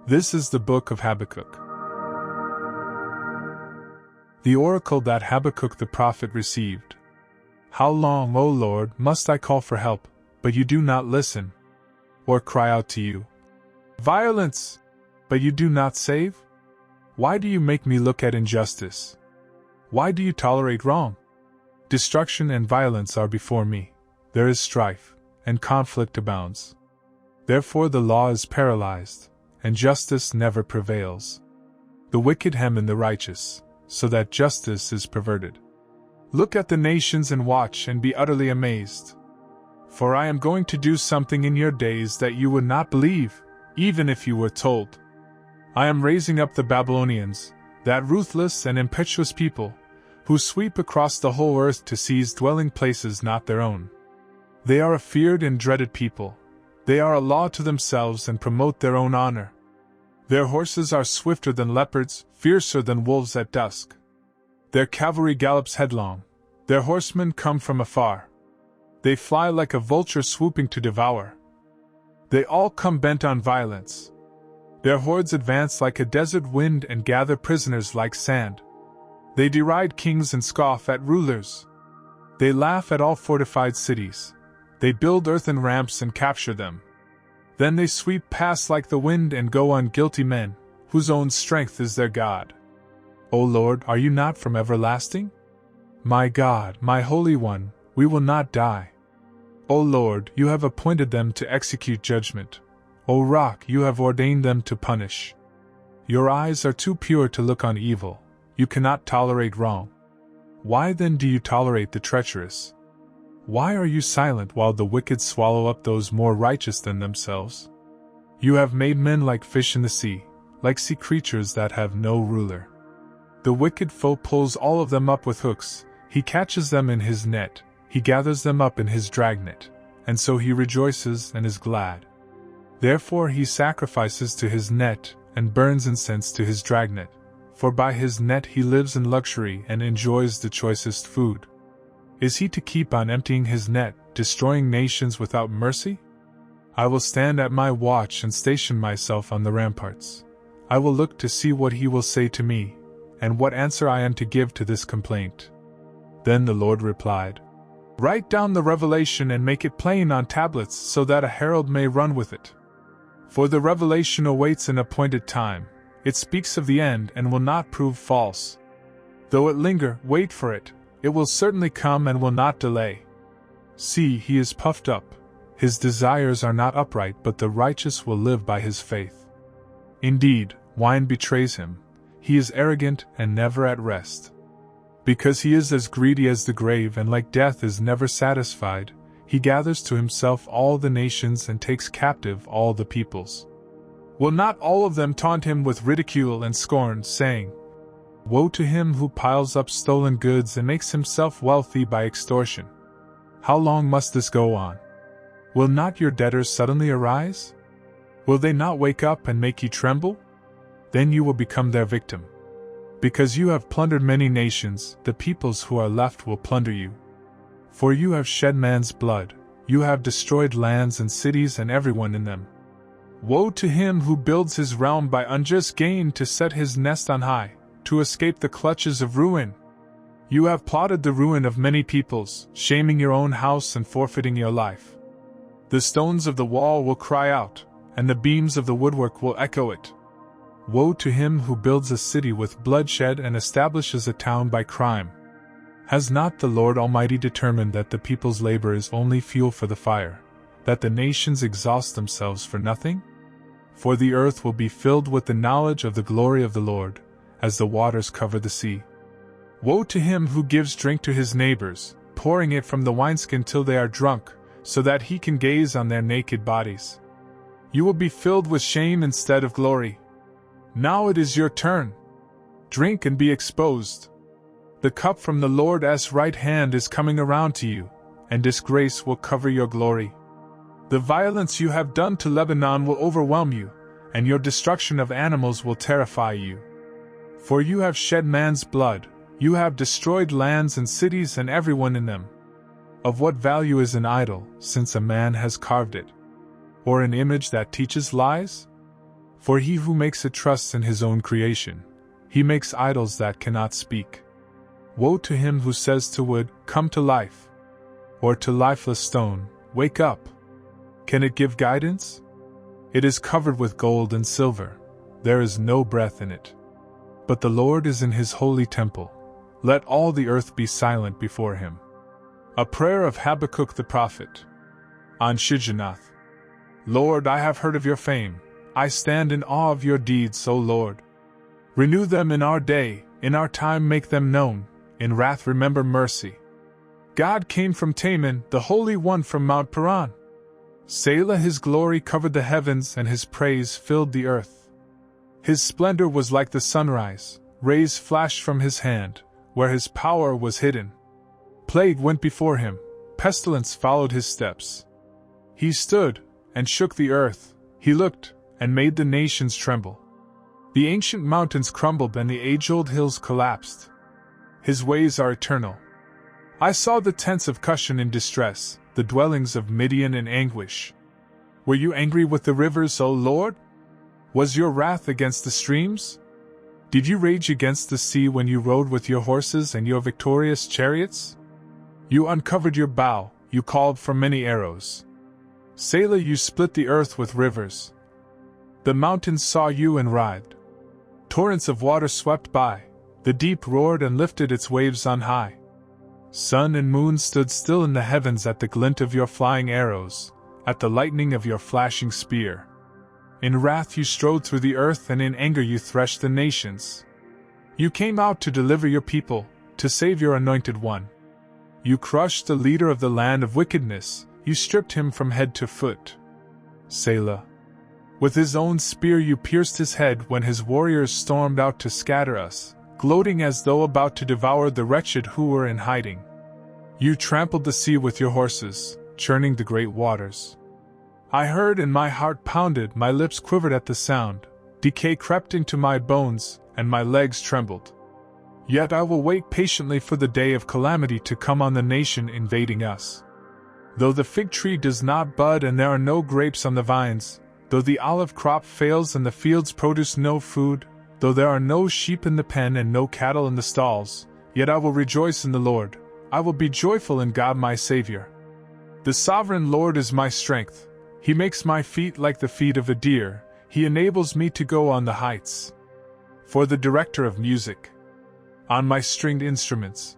This is the Book of Habakkuk. The oracle that Habakkuk the prophet received. How long, O Lord, must I call for help, but you do not listen? Or cry out to you, violence, but you do not save? Why do you make me look at injustice? Why do you tolerate wrong? Destruction and violence are before me. There is strife, and conflict abounds. Therefore the law is paralyzed, and justice never prevails. The wicked hem in the righteous, so that justice is perverted. Look at the nations and watch and be utterly amazed. For I am going to do something in your days that you would not believe, even if you were told. I am raising up the Babylonians, that ruthless and impetuous people, who sweep across the whole earth to seize dwelling places not their own. They are a feared and dreaded people. They are a law to themselves and promote their own honor. Their horses are swifter than leopards, fiercer than wolves at dusk. Their cavalry gallops headlong. Their horsemen come from afar. They fly like a vulture swooping to devour. They all come bent on violence. Their hordes advance like a desert wind and gather prisoners like sand. They deride kings and scoff at rulers. They laugh at all fortified cities. They build earthen ramps and capture them. Then they sweep past like the wind and go on guilty men, whose own strength is their God. O Lord, are you not from everlasting? My God, my Holy One, we will not die. O Lord, you have appointed them to execute judgment. O Rock, you have ordained them to punish. Your eyes are too pure to look on evil. You cannot tolerate wrong. Why then do you tolerate the treacherous? Why are you silent while the wicked swallow up those more righteous than themselves? You have made men like fish in the sea, like sea creatures that have no ruler. The wicked foe pulls all of them up with hooks. He catches them in his net. He gathers them up in his dragnet, and so he rejoices and is glad. Therefore he sacrifices to his net and burns incense to his dragnet, for by his net he lives in luxury and enjoys the choicest food. Is he to keep on emptying his net, destroying nations without mercy? I will stand at my watch and station myself on the ramparts. I will look to see what he will say to me, and what answer I am to give to this complaint. Then the Lord replied, write down the revelation and make it plain on tablets so that a herald may run with it. For the revelation awaits an appointed time. It speaks of the end and will not prove false. Though it linger, wait for it. It will certainly come and will not delay. See, he is puffed up. His desires are not upright, but the righteous will live by his faith. Indeed, wine betrays him. He is arrogant and never at rest. Because he is as greedy as the grave and like death is never satisfied, he gathers to himself all the nations and takes captive all the peoples. Will not all of them taunt him with ridicule and scorn, saying, woe to him who piles up stolen goods and makes himself wealthy by extortion. How long must this go on? Will not your debtors suddenly arise? Will they not wake up and make you tremble? Then you will become their victim. Because you have plundered many nations, the peoples who are left will plunder you. For you have shed man's blood, you have destroyed lands and cities and everyone in them. Woe to him who builds his realm by unjust gain to set his nest on high, to escape the clutches of ruin. You have plotted the ruin of many peoples, shaming your own house and forfeiting your life. The stones of the wall will cry out, and the beams of the woodwork will echo it. Woe to him who builds a city with bloodshed and establishes a town by crime. Has not the Lord Almighty determined that the people's labor is only fuel for the fire, that the nations exhaust themselves for nothing? For the earth will be filled with the knowledge of the glory of the Lord, as the waters cover the sea. Woe to him who gives drink to his neighbors, pouring it from the wineskin till they are drunk, so that he can gaze on their naked bodies. You will be filled with shame instead of glory. Now it is your turn. Drink and be exposed. The cup from the Lord's right hand is coming around to you, and disgrace will cover your glory. The violence you have done to Lebanon will overwhelm you, and your destruction of animals will terrify you. For you have shed man's blood, you have destroyed lands and cities and everyone in them. Of what value is an idol, since a man has carved it? Or an image that teaches lies? For he who makes it trusts in his own creation. He makes idols that cannot speak. Woe to him who says to wood, "Come to life," or to lifeless stone, "Wake up." Can it give guidance? It is covered with gold and silver. There is no breath in it. But the Lord is in his holy temple. Let all the earth be silent before him. A prayer of Habakkuk the prophet. On Shigionoth. Lord, I have heard of your fame. I stand in awe of your deeds, O Lord. Renew them in our day, in our time make them known, in wrath remember mercy. God came from Teman, the Holy One from Mount Paran. Selah, his glory covered the heavens and his praise filled the earth. His splendor was like the sunrise, rays flashed from his hand, where his power was hidden. Plague went before him, pestilence followed his steps. He stood, and shook the earth, he looked, and made the nations tremble. The ancient mountains crumbled and the age-old hills collapsed. His ways are eternal. I saw the tents of Cushan in distress, the dwellings of Midian in anguish. Were you angry with the rivers, O Lord? Was your wrath against the streams? Did you rage against the sea when you rode with your horses and your victorious chariots? You uncovered your bow, you called for many arrows. Selah, you split the earth with rivers. The mountains saw you and writhed. Torrents of water swept by, the deep roared and lifted its waves on high. Sun and moon stood still in the heavens at the glint of your flying arrows, at the lightning of your flashing spear. In wrath you strode through the earth and in anger you threshed the nations. You came out to deliver your people, to save your anointed one. You crushed the leader of the land of wickedness, you stripped him from head to foot. Selah. With his own spear you pierced his head when his warriors stormed out to scatter us, gloating as though about to devour the wretched who were in hiding. You trampled the sea with your horses, churning the great waters. I heard and my heart pounded, my lips quivered at the sound, decay crept into my bones, and my legs trembled. Yet I will wait patiently for the day of calamity to come on the nation invading us. Though the fig tree does not bud and there are no grapes on the vines, though the olive crop fails and the fields produce no food, though there are no sheep in the pen and no cattle in the stalls, yet I will rejoice in the Lord, I will be joyful in God my Savior. The sovereign Lord is my strength, He makes my feet like the feet of a deer, He enables me to go on the heights. For the director of music. On my stringed instruments,